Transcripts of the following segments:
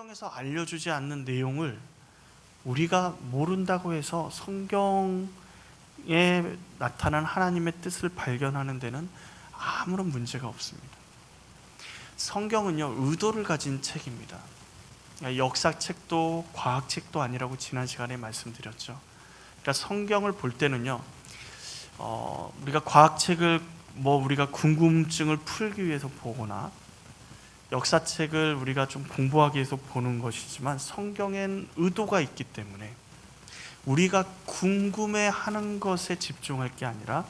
성경에서 알려주지 않는 내용을 우리가 모른다고 해서 성경에 나타난 하나님의 뜻을 발견하는 데는 아무런 문제가 없습니다. 성경은요, 의도를 가진 책입니다. 역사책도 과학책도 아니라고 지난 시간에 말씀드렸죠. 그러니까 성경을 볼 때는요, 우리가 과학책을 우리가 궁금증을 풀기 위해서 보거나 역사책을 우리가 좀 공부하기 위해서 보는 것이지만, 성경엔 의도가 있기 때문에 우리가 궁금해하는 것에 집중할 게 아니라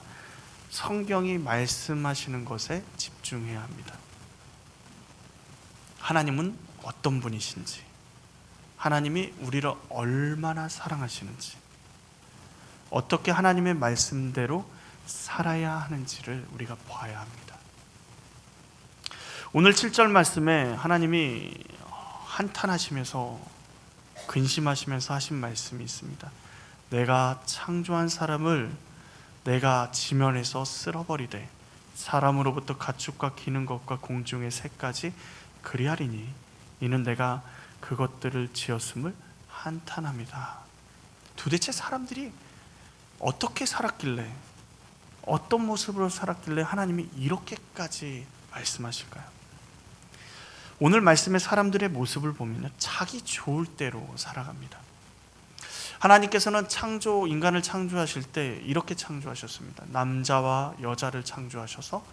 성경이 말씀하시는 것에 집중해야 합니다. 하나님은 어떤 분이신지, 하나님이 우리를 얼마나 사랑하시는지, 어떻게 하나님의 말씀대로 살아야 하는지를 우리가 봐야 합니다. 오늘 7절 말씀에 하나님이 한탄하시면서 근심하시면서 하신 말씀이 있습니다. 내가 창조한 사람을 내가 지면에서 쓸어버리되 사람으로부터 가축과 기는 것과 공중의 새까지 그리하리니 이는 내가 그것들을 지었음을 한탄합니다. 도대체 사람들이 어떻게 살았길래, 어떤 모습으로 살았길래 하나님이 이렇게까지 말씀하실까요? 오늘 말씀의 사람들의 모습을 보면 자기 좋을 대로 살아갑니다. 하나님께서는 인간을 창조하실 때 이렇게 창조하셨습니다. 남자와 여자를 창조하셔서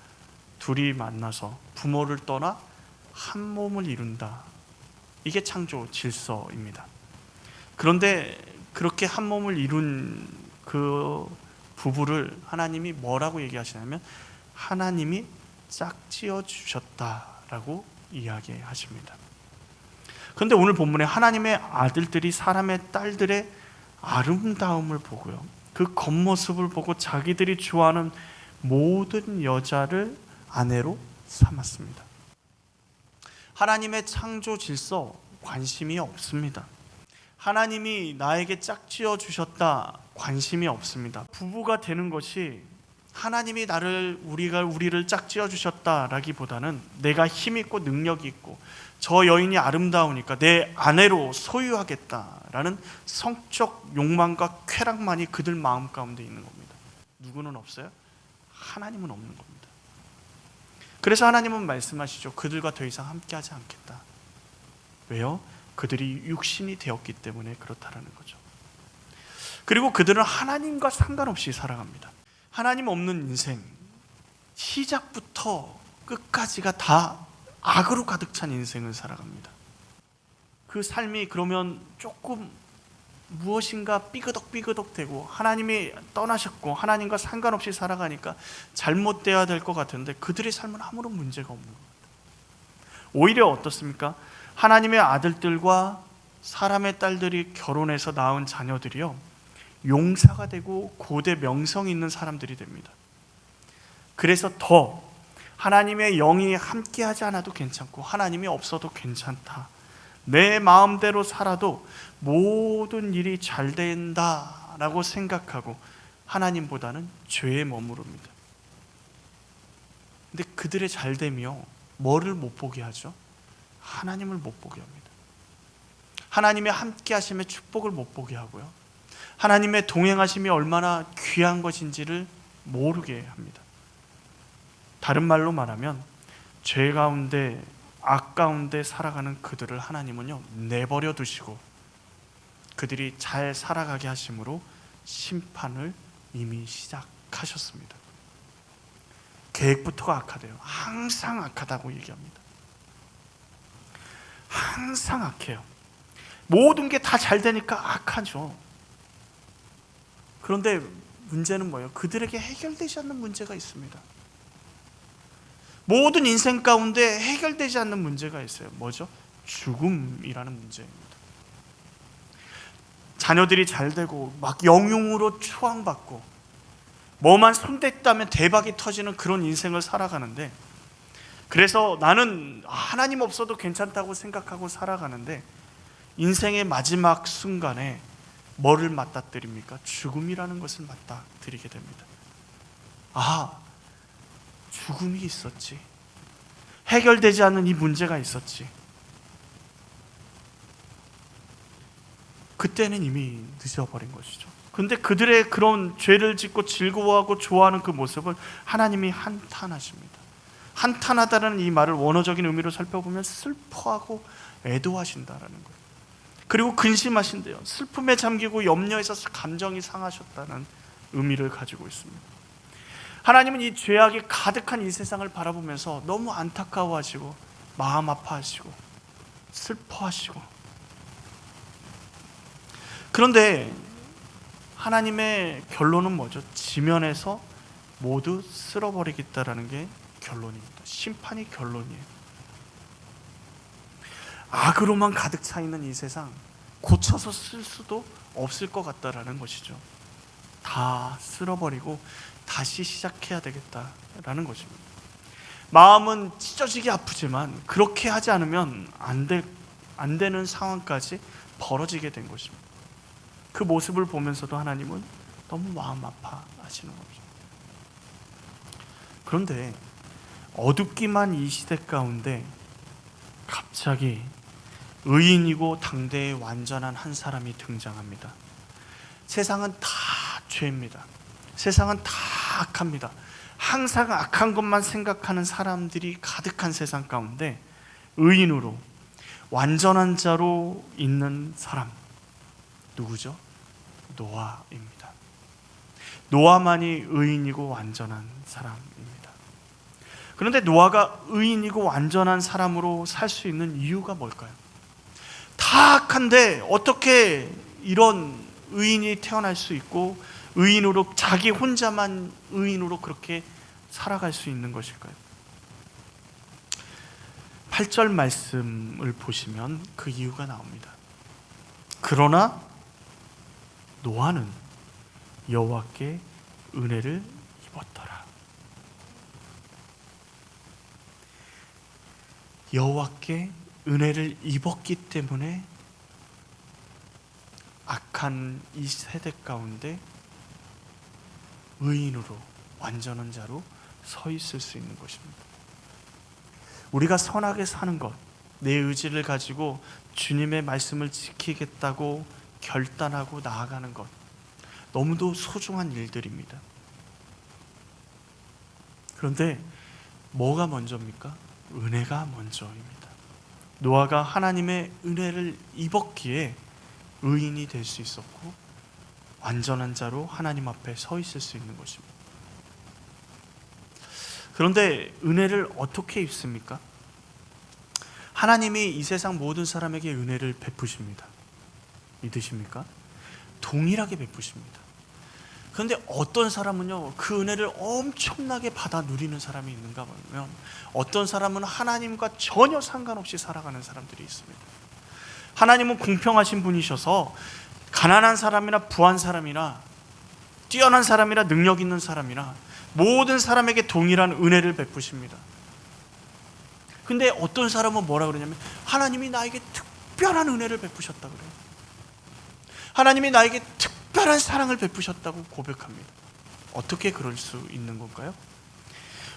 둘이 만나서 부모를 떠나 한 몸을 이룬다. 이게 창조 질서입니다. 그런데 그렇게 한 몸을 이룬 그 부부를 하나님이 뭐라고 얘기하시냐면 하나님이 짝지어 주셨다라고 이야기하십니다. 그런데 오늘 본문에 하나님의 아들들이 사람의 딸들의 아름다움을 보고요, 그 겉모습을 보고 자기들이 좋아하는 모든 여자를 아내로 삼았습니다. 하나님의 창조 질서 관심이 없습니다. 하나님이 나에게 짝지어 주셨다 관심이 없습니다. 부부가 되는 것이 하나님이 우리를 짝지어 주셨다라기보다는 내가 힘 있고 능력이 있고 저 여인이 아름다우니까 내 아내로 소유하겠다라는 성적 욕망과 쾌락만이 그들 마음 가운데 있는 겁니다. 누구는 없어요? 하나님은 없는 겁니다. 그래서 하나님은 말씀하시죠. 그들과 더 이상 함께하지 않겠다. 왜요? 그들이 육신이 되었기 때문에 그렇다라는 거죠. 그리고 그들은 하나님과 상관없이 살아갑니다. 하나님 없는 인생, 시작부터 끝까지가 다 악으로 가득 찬 인생을 살아갑니다. 그 삶이 그러면 조금 무엇인가 삐그덕삐그덕 되고 하나님이 떠나셨고 하나님과 상관없이 살아가니까 잘못되어야 될 것 같은데 그들의 삶은 아무런 문제가 없는 겁니다. 오히려 어떻습니까? 하나님의 아들들과 사람의 딸들이 결혼해서 낳은 자녀들이요, 용사가 되고 고대 명성이 있는 사람들이 됩니다. 그래서 더 하나님의 영이 함께하지 않아도 괜찮고 하나님이 없어도 괜찮다, 내 마음대로 살아도 모든 일이 잘 된다라고 생각하고 하나님보다는 죄에 머무릅니다. 근데 그들의 잘됨이요, 뭐를 못 보게 하죠? 하나님을 못 보게 합니다. 하나님의 함께하심의 축복을 못 보게 하고요, 하나님의 동행하심이 얼마나 귀한 것인지를 모르게 합니다. 다른 말로 말하면 죄 가운데, 악 가운데 살아가는 그들을 하나님은요, 내버려 두시고 그들이 잘 살아가게 하심으로 심판을 이미 시작하셨습니다. 계획부터가 악하대요. 항상 악하다고 얘기합니다. 항상 악해요. 모든 게 다 잘 되니까 악하죠. 그런데 문제는 뭐예요? 그들에게 해결되지 않는 문제가 있습니다. 모든 인생 가운데 해결되지 않는 문제가 있어요. 뭐죠? 죽음이라는 문제입니다. 자녀들이 잘 되고 막 영웅으로 추앙받고 뭐만 손댔다면 대박이 터지는 그런 인생을 살아가는데, 그래서 나는 하나님 없어도 괜찮다고 생각하고 살아가는데 인생의 마지막 순간에 뭐를 맞닥뜨립니까? 죽음이라는 것을 맞닥뜨리게 됩니다. 아, 죽음이 있었지. 해결되지 않는 이 문제가 있었지. 그때는 이미 늦어버린 것이죠. 근데 그들의 그런 죄를 짓고 즐거워하고 좋아하는 그 모습을 하나님이 한탄하십니다. 한탄하다는 이 말을 원어적인 의미로 살펴보면 슬퍼하고 애도하신다라는 거예요. 그리고 근심하신대요. 슬픔에 잠기고 염려에서 감정이 상하셨다는 의미를 가지고 있습니다. 하나님은 이 죄악이 가득한 이 세상을 바라보면서 너무 안타까워하시고 마음 아파하시고 슬퍼하시고, 그런데 하나님의 결론은 뭐죠? 지면에서 모두 쓸어버리겠다라는 게 결론입니다. 심판이 결론이에요. 악으로만 가득 차 있는 이 세상 고쳐서 쓸 수도 없을 것 같다라는 것이죠. 다 쓸어버리고 다시 시작해야 되겠다라는 것입니다. 마음은 찢어지게 아프지만 그렇게 하지 않으면 안 되는 상황까지 벌어지게 된 것입니다. 그 모습을 보면서도 하나님은 너무 마음 아파하시는 거죠. 그런데 어둡기만 이 시대 가운데 갑자기 의인이고 당대의 완전한 한 사람이 등장합니다. 세상은 다 죄입니다. 세상은 다 악합니다. 항상 악한 것만 생각하는 사람들이 가득한 세상 가운데 의인으로 완전한 자로 있는 사람, 누구죠? 노아입니다. 노아만이 의인이고 완전한 사람입니다. 그런데 노아가 의인이고 완전한 사람으로 살 수 있는 이유가 뭘까요? 다 악한데 어떻게 이런 의인이 태어날 수 있고 의인으로, 자기 혼자만 의인으로 그렇게 살아갈 수 있는 것일까요? 8절 말씀을 보시면 그 이유가 나옵니다. 그러나 노아는 여호와께 은혜를 입었더라. 여호와께 은혜를 입었기 때문에 악한 이 세대 가운데 의인으로 완전한 자로 서 있을 수 있는 것입니다. 우리가 선하게 사는 것, 내 의지를 가지고 주님의 말씀을 지키겠다고 결단하고 나아가는 것, 너무도 소중한 일들입니다. 그런데 뭐가 먼저입니까? 은혜가 먼저입니다. 노아가 하나님의 은혜를 입었기에 의인이 될 수 있었고 완전한 자로 하나님 앞에 서 있을 수 있는 것입니다. 그런데 은혜를 어떻게 입습니까? 하나님이 이 세상 모든 사람에게 은혜를 베푸십니다. 믿으십니까? 동일하게 베푸십니다. 그런데 어떤 사람은요, 그 은혜를 엄청나게 받아 누리는 사람이 있는가 보면 어떤 사람은 하나님과 전혀 상관없이 살아가는 사람들이 있습니다. 하나님은 공평하신 분이셔서 가난한 사람이나 부한 사람이나 뛰어난 사람이나 능력 있는 사람이나 모든 사람에게 동일한 은혜를 베푸십니다. 근데 어떤 사람은 뭐라 그러냐면 하나님이 나에게 특별한 은혜를 베푸셨다 그래요. 하나님이 나에게 특별한 사랑을 베푸셨다고 고백합니다. 어떻게 그럴 수 있는 건가요?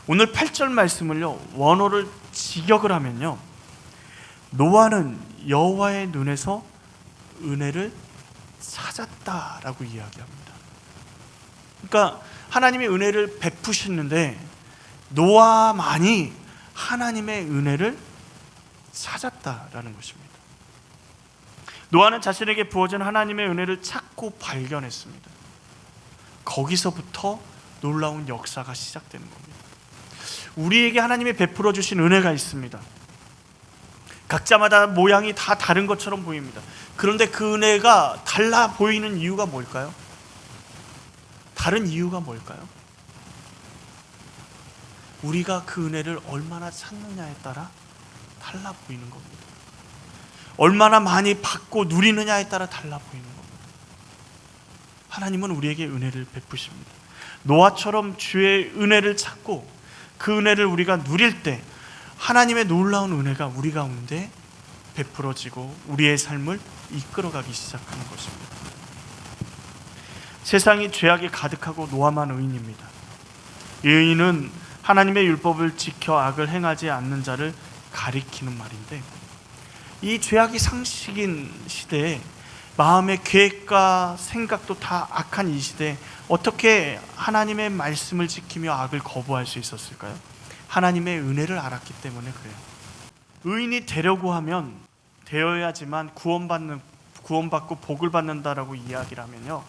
오늘 8절 말씀을요, 원어를 직역을 하면요, 노아는 여호와의 눈에서 은혜를 찾았다라고 이야기합니다. 그러니까 하나님이 은혜를 베푸시는데 노아만이 하나님의 은혜를 찾았다라는 것입니다. 노아는 자신에게 부어진 하나님의 은혜를 찾고 발견했습니다. 거기서부터 놀라운 역사가 시작되는 겁니다. 우리에게 하나님이 베풀어 주신 은혜가 있습니다. 각자마다 모양이 다 다른 것처럼 보입니다. 그런데 그 은혜가 달라 보이는 이유가 뭘까요? 다른 이유가 뭘까요? 우리가 그 은혜를 얼마나 찾느냐에 따라 달라 보이는 겁니다. 얼마나 많이 받고 누리느냐에 따라 달라 보이는 겁니다. 하나님은 우리에게 은혜를 베푸십니다. 노아처럼 주의 은혜를 찾고 그 은혜를 우리가 누릴 때 하나님의 놀라운 은혜가 우리 가운데 베풀어지고 우리의 삶을 이끌어가기 시작하는 것입니다. 세상이 죄악이 가득하고 노아만 의인입니다. 이 의인은 하나님의 율법을 지켜 악을 행하지 않는 자를 가리키는 말인데, 이 죄악이 상식인 시대에 마음의 계획과 생각도 다 악한 이 시대에 어떻게 하나님의 말씀을 지키며 악을 거부할 수 있었을까요? 하나님의 은혜를 알았기 때문에 그래요. 의인이 되려고 하면 되어야지만 구원받고 복을 받는다라고 이야기를 하면요,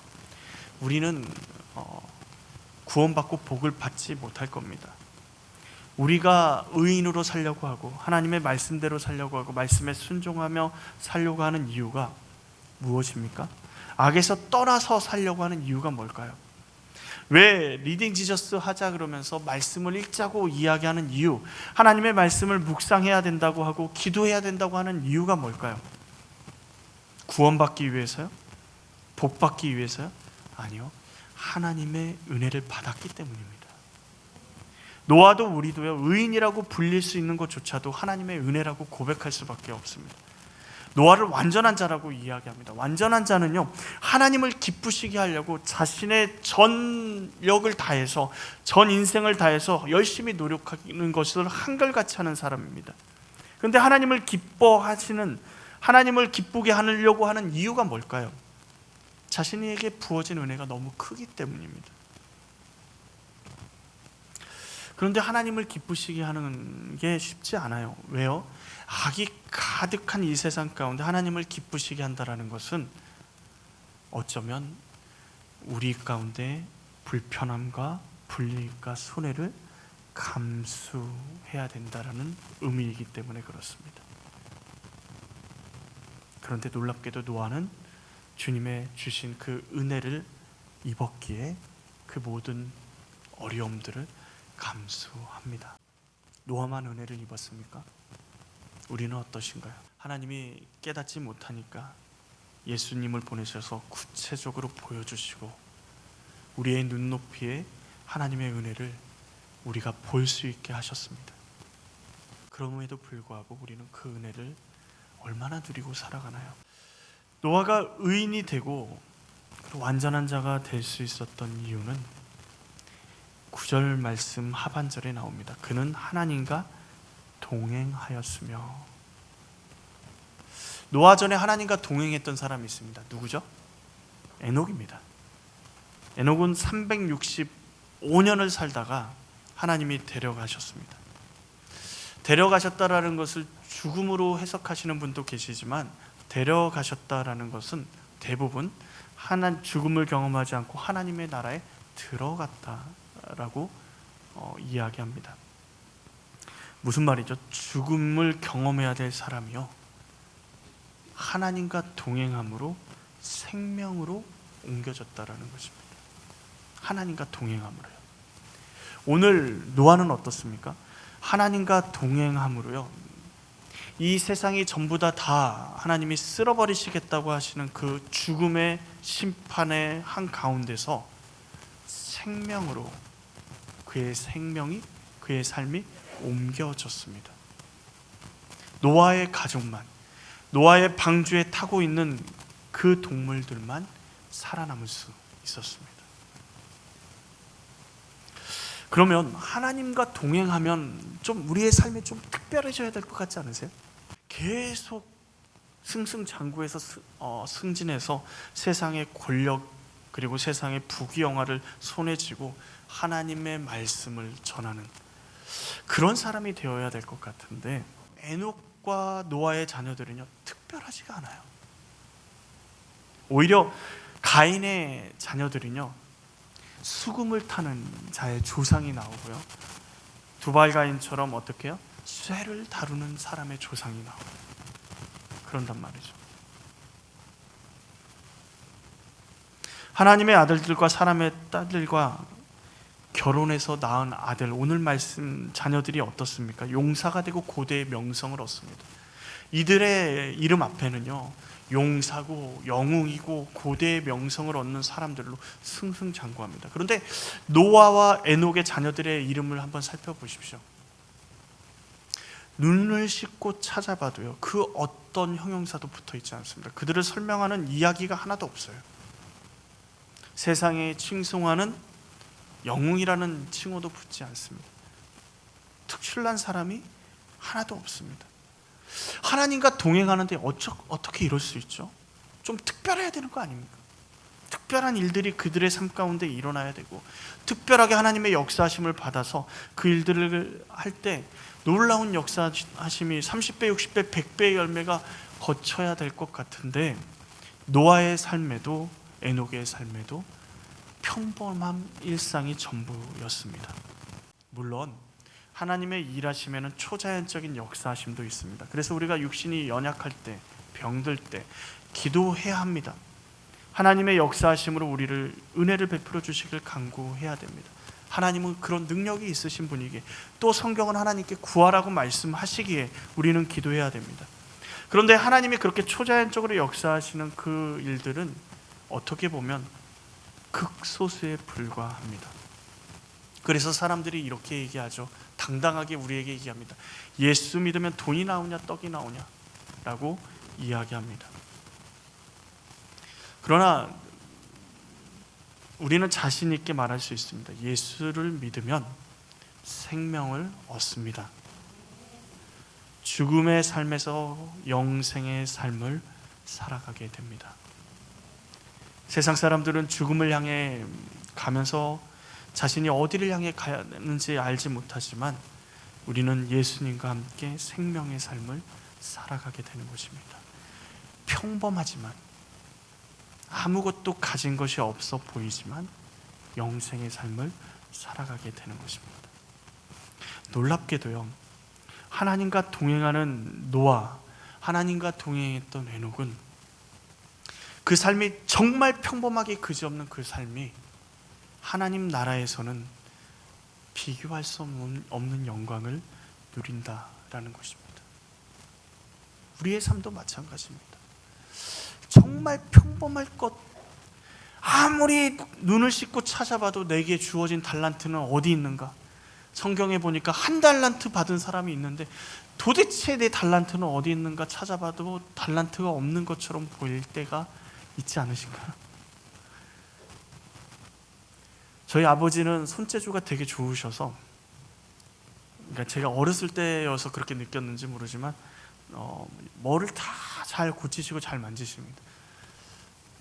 우리는 구원받고 복을 받지 못할 겁니다. 우리가 의인으로 살려고 하고 하나님의 말씀대로 살려고 하고 말씀에 순종하며 살려고 하는 이유가 무엇입니까? 악에서 떠나서 살려고 하는 이유가 뭘까요? 왜 리딩 지저스 하자 그러면서 말씀을 읽자고 이야기하는 이유, 하나님의 말씀을 묵상해야 된다고 하고 기도해야 된다고 하는 이유가 뭘까요? 구원받기 위해서요? 복받기 위해서요? 아니요, 하나님의 은혜를 받았기 때문입니다. 노아도 우리도요, 의인이라고 불릴 수 있는 것조차도 하나님의 은혜라고 고백할 수밖에 없습니다. 노아를 완전한 자라고 이야기합니다. 완전한 자는요, 하나님을 기쁘시게 하려고 자신의 전력을 다해서, 전 인생을 다해서 열심히 노력하는 것을 한결같이 하는 사람입니다. 그런데 하나님을 기뻐하시는, 하나님을 기쁘게 하려고 하는 이유가 뭘까요? 자신에게 부어진 은혜가 너무 크기 때문입니다. 그런데 하나님을 기쁘시게 하는 게 쉽지 않아요. 왜요? 악이 가득한 이 세상 가운데 하나님을 기쁘시게 한다는 것은 어쩌면 우리 가운데 불편함과 불리익과 손해를 감수해야 된다는 의미이기 때문에 그렇습니다. 그런데 놀랍게도 노아는 주님의 주신 그 은혜를 입었기에 그 모든 어려움들을 감수합니다. 노아만 은혜를 입었습니까? 우리는 어떠신가요? 하나님이 깨닫지 못하니까 예수님을 보내셔서 구체적으로 보여주시고 우리의 눈높이에 하나님의 은혜를 우리가 볼 수 있게 하셨습니다. 그럼에도 불구하고 우리는 그 은혜를 얼마나 누리고 살아가나요? 노아가 의인이 되고 완전한 자가 될 수 있었던 이유는 9절 말씀 하반절에 나옵니다. 그는 하나님과 동행하였으며. 노아 전에 하나님과 동행했던 사람이 있습니다. 누구죠? 에녹입니다. 에녹은 365년을 살다가 하나님이 데려가셨습니다. 데려가셨다라는 것을 죽음으로 해석하시는 분도 계시지만, 데려가셨다라는 것은 대부분 죽음을 경험하지 않고 하나님의 나라에 들어갔다라고 이야기합니다. 무슨 말이죠? 죽음을 경험해야 될 사람이요, 하나님과 동행함으로 생명으로 옮겨졌다라는 것입니다. 하나님과 동행함으로요. 오늘 노아는 어떻습니까? 하나님과 동행함으로요, 이 세상이 전부 다 하나님이 쓸어버리시겠다고 하시는 그 죽음의 심판의 한가운데서 생명으로 그의 생명이, 그의 삶이 옮겨졌습니다. 노아의 가족만, 노아의 방주에 타고 있는 그 동물들만 살아남을 수 있었습니다. 그러면 하나님과 동행하면 좀 우리의 삶이 좀 특별해져야 될 것 같지 않으세요? 계속 승승장구해서 승진해서 세상의 권력 그리고 세상의 부귀영화를 손에 쥐고 하나님의 말씀을 전하는 그런 사람이 되어야 될 것 같은데, 에녹과 노아의 자녀들은요, 특별하지가 않아요. 오히려 가인의 자녀들은요, 수금을 타는 자의 조상이 나오고요, 두발가인처럼 어떻게 해요? 쇠를 다루는 사람의 조상이 나와요. 그런단 말이죠. 하나님의 아들들과 사람의 딸들과 결혼해서 낳은 아들, 오늘 말씀 자녀들이 어떻습니까? 용사가 되고 고대의 명성을 얻습니다. 이들의 이름 앞에는요, 용사고 영웅이고 고대의 명성을 얻는 사람들로 승승장구합니다. 그런데 노아와 에녹의 자녀들의 이름을 한번 살펴보십시오. 눈을 씻고 찾아봐도요, 그 어떤 형용사도 붙어 있지 않습니다. 그들을 설명하는 이야기가 하나도 없어요. 세상에 칭송하는 영웅이라는 칭호도 붙지 않습니다. 특출난 사람이 하나도 없습니다. 하나님과 동행하는데 어떻게 이럴 수 있죠? 좀 특별해야 되는 거 아닙니까? 특별한 일들이 그들의 삶 가운데 일어나야 되고, 특별하게 하나님의 역사하심을 받아서 그 일들을 할 때 놀라운 역사하심이 30배, 60배, 100배의 열매가 거쳐야 될 것 같은데, 노아의 삶에도 에녹의 삶에도 평범한 일상이 전부였습니다. 물론 하나님의 일하심에는 초자연적인 역사하심도 있습니다. 그래서 우리가 육신이 연약할 때, 병들 때 기도해야 합니다. 하나님의 역사하심으로 우리를 은혜를 베풀어 주시길 간구해야 됩니다. 하나님은 그런 능력이 있으신 분이기에, 또 성경은 하나님께 구하라고 말씀하시기에 우리는 기도해야 됩니다. 그런데 하나님이 그렇게 초자연적으로 역사하시는 그 일들은 어떻게 보면 극소수에 불과합니다. 그래서 사람들이 이렇게 얘기하죠. 당당하게 우리에게 얘기합니다. 예수 믿으면 돈이 나오냐 떡이 나오냐 라고 이야기합니다. 그러나 우리는 자신 있게 말할 수 있습니다. 예수를 믿으면 생명을 얻습니다. 죽음의 삶에서 영생의 삶을 살아가게 됩니다. 세상 사람들은 죽음을 향해 가면서 자신이 어디를 향해 가는지 알지 못하지만, 우리는 예수님과 함께 생명의 삶을 살아가게 되는 것입니다. 평범하지만, 아무것도 가진 것이 없어 보이지만 영생의 삶을 살아가게 되는 것입니다. 놀랍게도요, 하나님과 동행하는 노아, 하나님과 동행했던 에녹은 그 삶이 정말 평범하게 그지없는 그 삶이 하나님 나라에서는 비교할 수 없는 영광을 누린다라는 것입니다. 우리의 삶도 마찬가지입니다. 정말 평범할 것, 아무리 눈을 씻고 찾아봐도 내게 주어진 달란트는 어디 있는가? 성경에 보니까 1달란트 받은 사람이 있는데 도대체 내 달란트는 어디 있는가 찾아봐도 달란트가 없는 것처럼 보일 때가 있지 않으신가요? 저희 아버지는 손재주가 되게 좋으셔서, 그러니까 제가 어렸을 때여서 그렇게 느꼈는지 모르지만 뭐를 다 잘 고치시고 잘 만지십니다.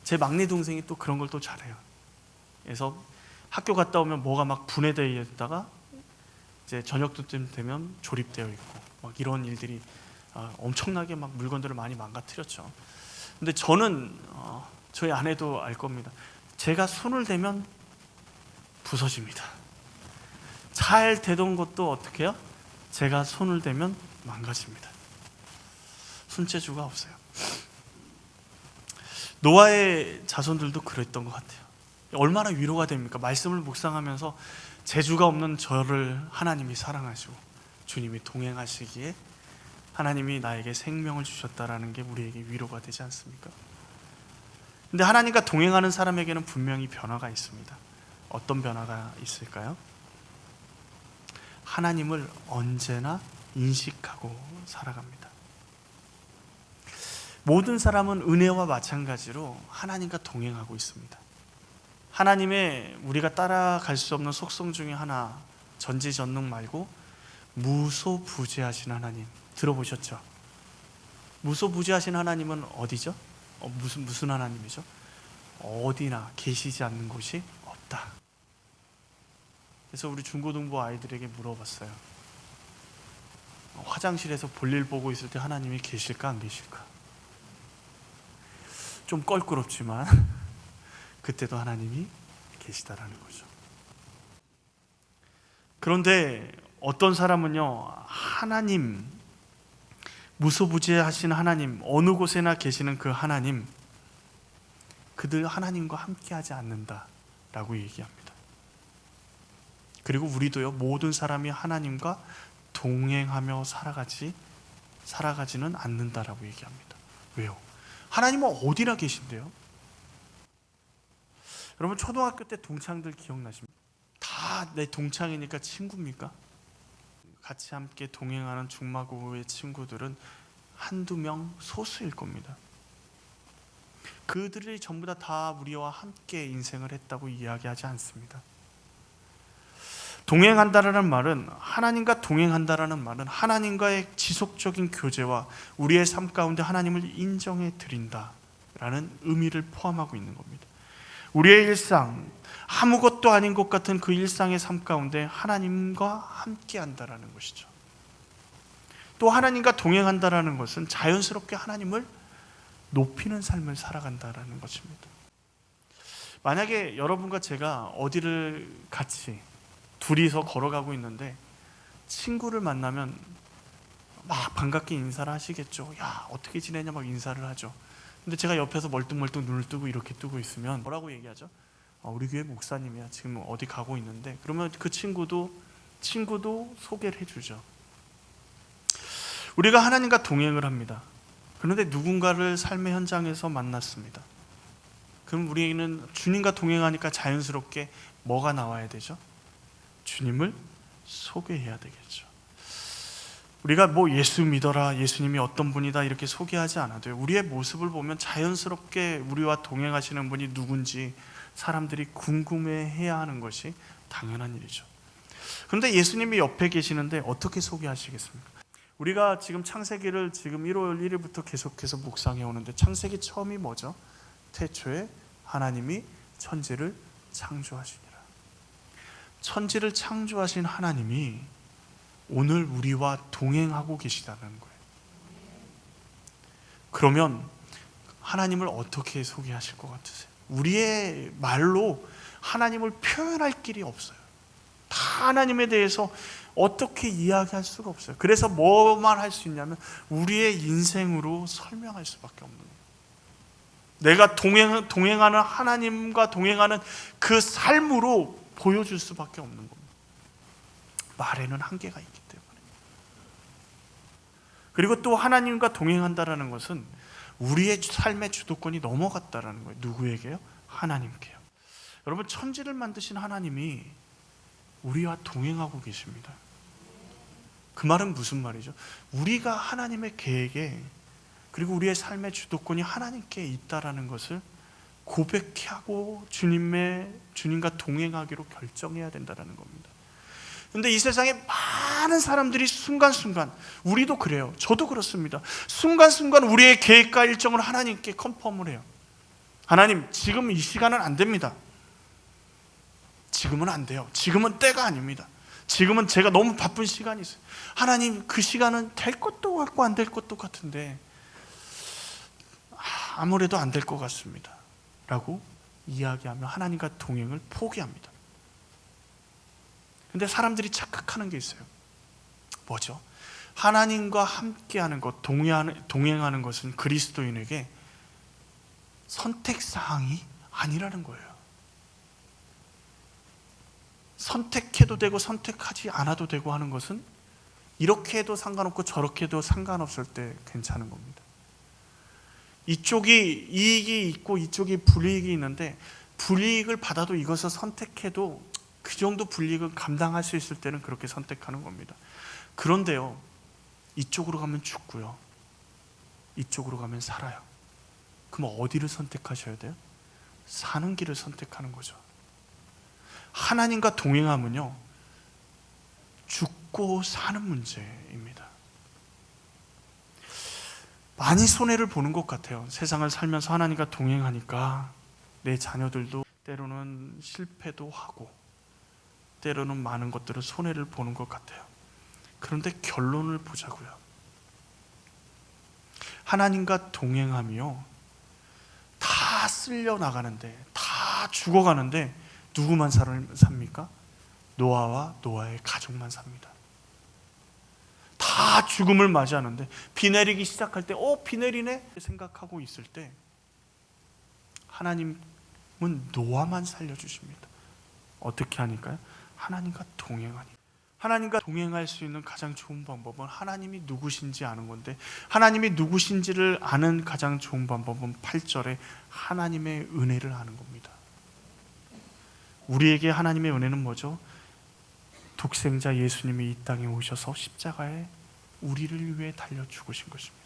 제 막내 동생이 또 그런 걸 또 잘해요. 그래서 학교 갔다 오면 뭐가 막 분해되어 있다가 이제 저녁쯤 되면 조립되어 있고, 막 이런 일들이 엄청나게 막 물건들을 많이 망가뜨렸죠. 근데 저는 저희 아내도 알 겁니다. 제가 손을 대면 부서집니다. 잘 되던 것도 어떻게 해요? 제가 손을 대면 망가집니다. 손재주가 없어요. 노아의 자손들도 그랬던 것 같아요. 얼마나 위로가 됩니까? 말씀을 묵상하면서 재주가 없는 저를 하나님이 사랑하시고 주님이 동행하시기에 하나님이 나에게 생명을 주셨다라는 게 우리에게 위로가 되지 않습니까? 근데 하나님과 동행하는 사람에게는 분명히 변화가 있습니다. 어떤 변화가 있을까요? 하나님을 언제나 인식하고 살아갑니다. 모든 사람은 은혜와 마찬가지로 하나님과 동행하고 있습니다. 하나님의 우리가 따라갈 수 없는 속성 중에 하나, 전지전능 말고 무소부재하신 하나님 들어보셨죠? 무소부재하신 하나님은 어디죠? 무슨 하나님이죠? 어디나 계시지 않는 곳이 없다. 그래서 우리 중고등부 아이들에게 물어봤어요. 화장실에서 볼일 보고 있을 때 하나님이 계실까 안 계실까? 좀 껄끄럽지만 그때도 하나님이 계시다라는 거죠. 그런데 어떤 사람은요, 하나님, 무소부재하신 하나님, 어느 곳에나 계시는 그 하나님, 그들 하나님과 함께하지 않는다라고 얘기합니다. 그리고 우리도요, 모든 사람이 하나님과 동행하며 살아가지는 않는다라고 얘기합니다. 왜요? 하나님은 어디나 계신데요? 여러분, 초등학교 때 동창들 기억나십니까? 다 내 동창이니까 친구입니까? 같이 함께 동행하는 중마고의 친구들은 한두 명 소수일 겁니다. 그들이 전부 다 우리와 함께 인생을 했다고 이야기하지 않습니다. 동행한다라는 말은, 하나님과 동행한다라는 말은 하나님과의 지속적인 교제와 우리의 삶 가운데 하나님을 인정해 드린다라는 라는 의미를 포함하고 있는 겁니다. 우리의 일상, 아무것도 아닌 것 같은 그 일상의 삶 가운데 하나님과 함께 한다라는 것이죠. 또 하나님과 동행한다라는 것은 자연스럽게 하나님을 높이는 삶을 살아간다라는 것입니다. 만약에 여러분과 제가 어디를 같이 둘이서 걸어가고 있는데 친구를 만나면 막 반갑게 인사를 하시겠죠. 야, 어떻게 지내냐 막 인사를 하죠. 근데 제가 옆에서 멀뚱멀뚱 눈을 뜨고 이렇게 뜨고 있으면 뭐라고 얘기하죠? 우리 교회 목사님이야. 지금 어디 가고 있는데. 그러면 그 친구도 소개를 해주죠. 우리가 하나님과 동행을 합니다. 그런데 누군가를 삶의 현장에서 만났습니다. 그럼 우리는 주님과 동행하니까 자연스럽게 뭐가 나와야 되죠? 주님을 소개해야 되겠죠. 우리가 뭐 예수 믿어라, 예수님이 어떤 분이다 이렇게 소개하지 않아도요, 우리의 모습을 보면 자연스럽게 우리와 동행하시는 분이 누군지 사람들이 궁금해해야 하는 것이 당연한 일이죠. 그런데 예수님이 옆에 계시는데 어떻게 소개하시겠습니까? 우리가 지금 창세기를 지금 1월 1일부터 계속해서 묵상해 오는데 창세기 처음이 뭐죠? 태초에 하나님이 천지를 창조하시니라. 천지를 창조하신 하나님이 오늘 우리와 동행하고 계시다는 거예요. 그러면 하나님을 어떻게 소개하실 것 같으세요? 우리의 말로 하나님을 표현할 길이 없어요. 다 하나님에 대해서 어떻게 이야기할 수가 없어요. 그래서 뭐만 할 수 있냐면 우리의 인생으로 설명할 수밖에 없는 거예요. 내가 동행하는 하나님과 동행하는 그 삶으로 보여줄 수밖에 없는 겁니다. 말에는 한계가 있기 때문에. 그리고 또 하나님과 동행한다라는 것은 우리의 삶의 주도권이 넘어갔다라는 거예요. 누구에게요? 하나님께요. 여러분, 천지를 만드신 하나님이 우리와 동행하고 계십니다. 그 말은 무슨 말이죠? 우리가 하나님의 계획에, 그리고 우리의 삶의 주도권이 하나님께 있다라는 것을 고백하고 주님과 동행하기로 결정해야 된다는 겁니다. 그런데 이 세상에 많은 사람들이 순간순간, 우리도 그래요. 저도 그렇습니다. 순간순간 우리의 계획과 일정을 하나님께 컨펌을 해요. 하나님, 지금 이 시간은 안 됩니다. 지금은 안 돼요. 지금은 때가 아닙니다. 지금은 제가 너무 바쁜 시간이 있어요. 하나님, 그 시간은 될 것도 같고 안 될 것도 같은데 아무래도 안 될 것 같습니다 라고 이야기하며 하나님과 동행을 포기합니다. 근데 사람들이 착각하는 게 있어요. 뭐죠? 하나님과 함께하는 것, 동행하는 것은 그리스도인에게 선택사항이 아니라는 거예요. 선택해도 되고 선택하지 않아도 되고 하는 것은 이렇게 해도 상관없고 저렇게 해도 상관없을 때 괜찮은 겁니다. 이쪽이 이익이 있고 이쪽이 불이익이 있는데 불이익을 받아도 이것을 선택해도 그 정도 불이익은 감당할 수 있을 때는 그렇게 선택하는 겁니다. 그런데요, 이쪽으로 가면 죽고요, 이쪽으로 가면 살아요. 그럼 어디를 선택하셔야 돼요? 사는 길을 선택하는 거죠. 하나님과 동행하면요, 죽고 사는 문제입니다. 많이 손해를 보는 것 같아요. 세상을 살면서 하나님과 동행하니까 내 자녀들도 때로는 실패도 하고 때로는 많은 것들을 손해를 보는 것 같아요. 그런데 결론을 보자고요. 하나님과 동행하며 다 쓸려 나가는데, 다 죽어가는데 누구만 삽니까? 노아와 노아의 가족만 삽니다. 다 죽음을 맞이하는데 비 내리기 시작할 때 비 내리네 생각하고 있을 때 하나님은 노아만 살려주십니다. 어떻게 하니까요? 하나님과 동행하니. 하나님과 동행할 수 있는 가장 좋은 방법은 하나님이 누구신지 아는 건데, 하나님이 누구신지를 아는 가장 좋은 방법은 8절에 하나님의 은혜를 아는 겁니다. 우리에게 하나님의 은혜는 뭐죠? 독생자 예수님이 이 땅에 오셔서 십자가에 우리를 위해 달려 죽으신 것입니다.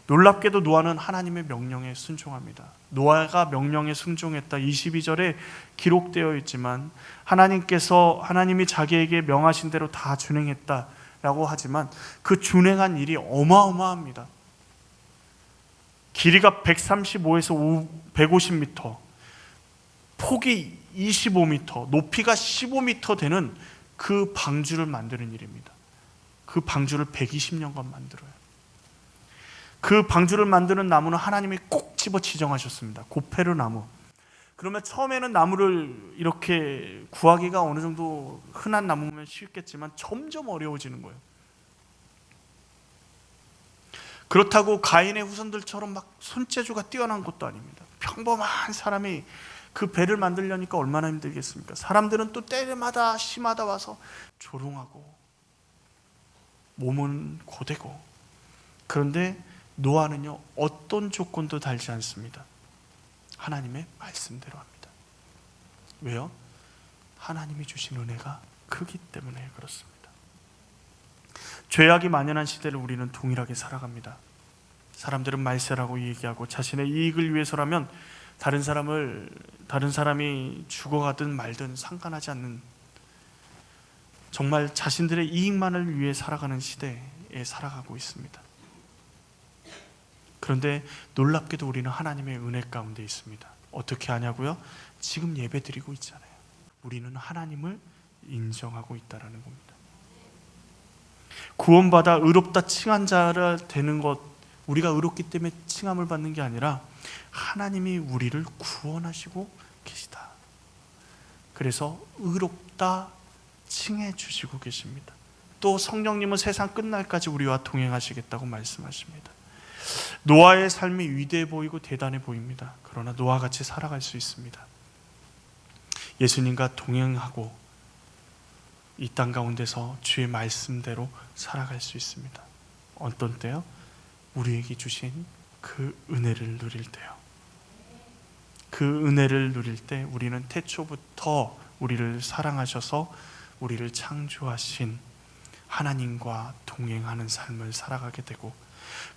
놀랍게도 노아는 하나님의 명령에 순종합니다. 노아가 명령에 순종했다 22절에 기록되어 있지만, 하나님이 자기에게 명하신 대로 다 준행했다라고 하지만 그 준행한 일이 어마어마합니다. 길이가 135에서 150m, 폭이 25m, 높이가 15m 되는 그 방주를 만드는 일입니다. 그 방주를 120년간 만들어요. 그 방주를 만드는 나무는 하나님이 꼭 집어 지정하셨습니다. 고페르 나무. 그러면 처음에는 나무를 이렇게 구하기가 어느 정도 흔한 나무면 쉽겠지만 점점 어려워지는 거예요. 그렇다고 가인의 후손들처럼 막 손재주가 뛰어난 것도 아닙니다. 평범한 사람이 그 배를 만들려니까 얼마나 힘들겠습니까? 사람들은 또 때마다 시마다 와서 조롱하고 몸은 고되고. 그런데 노아는요, 어떤 조건도 달지 않습니다. 하나님의 말씀대로 합니다. 왜요? 하나님이 주신 은혜가 크기 때문에 그렇습니다. 죄악이 만연한 시대를 우리는 동일하게 살아갑니다. 사람들은 말세라고 얘기하고 자신의 이익을 위해서라면 다른 사람이 죽어가든 말든 상관하지 않는, 정말 자신들의 이익만을 위해 살아가는 시대에 살아가고 있습니다. 그런데 놀랍게도 우리는 하나님의 은혜 가운데 있습니다. 어떻게 하냐고요? 지금 예배 드리고 있잖아요. 우리는 하나님을 인정하고 있다는 겁니다. 구원받아 의롭다 칭한 자라 되는 것, 우리가 의롭기 때문에 칭함을 받는 게 아니라 하나님이 우리를 구원하시고 계시다. 그래서 의롭다 칭해 주시고 계십니다. 또 성령님은 세상 끝날까지 우리와 동행하시겠다고 말씀하십니다. 노아의 삶이 위대해 보이고 대단해 보입니다. 그러나 노아같이 살아갈 수 있습니다. 예수님과 동행하고 이 땅 가운데서 주의 말씀대로 살아갈 수 있습니다. 어떤 때요? 우리에게 주신 그 은혜를 누릴 때요. 그 은혜를 누릴 때 우리는 태초부터 우리를 사랑하셔서 우리를 창조하신 하나님과 동행하는 삶을 살아가게 되고,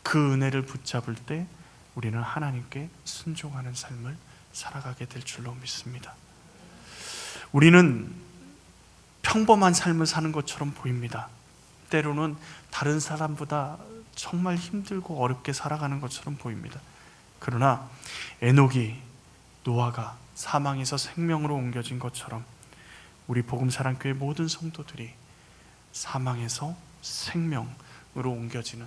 그 은혜를 붙잡을 때 우리는 하나님께 순종하는 삶을 살아가게 될 줄로 믿습니다. 우리는 평범한 삶을 사는 것처럼 보입니다. 때로는 다른 사람보다 정말 힘들고 어렵게 살아가는 것처럼 보입니다. 그러나 에녹이, 노아가 사망에서 생명으로 옮겨진 것처럼 우리 복음사랑교회 모든 성도들이 사망에서 생명으로 옮겨지는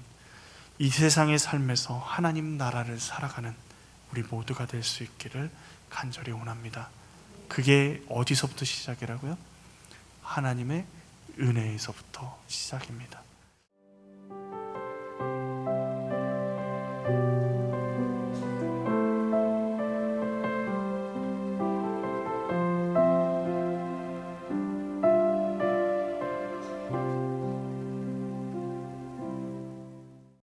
이 세상의 삶에서 하나님 나라를 살아가는 우리 모두가 될 수 있기를 간절히 원합니다. 그게 어디서부터 시작이라고요? 하나님의 은혜에서부터 시작입니다.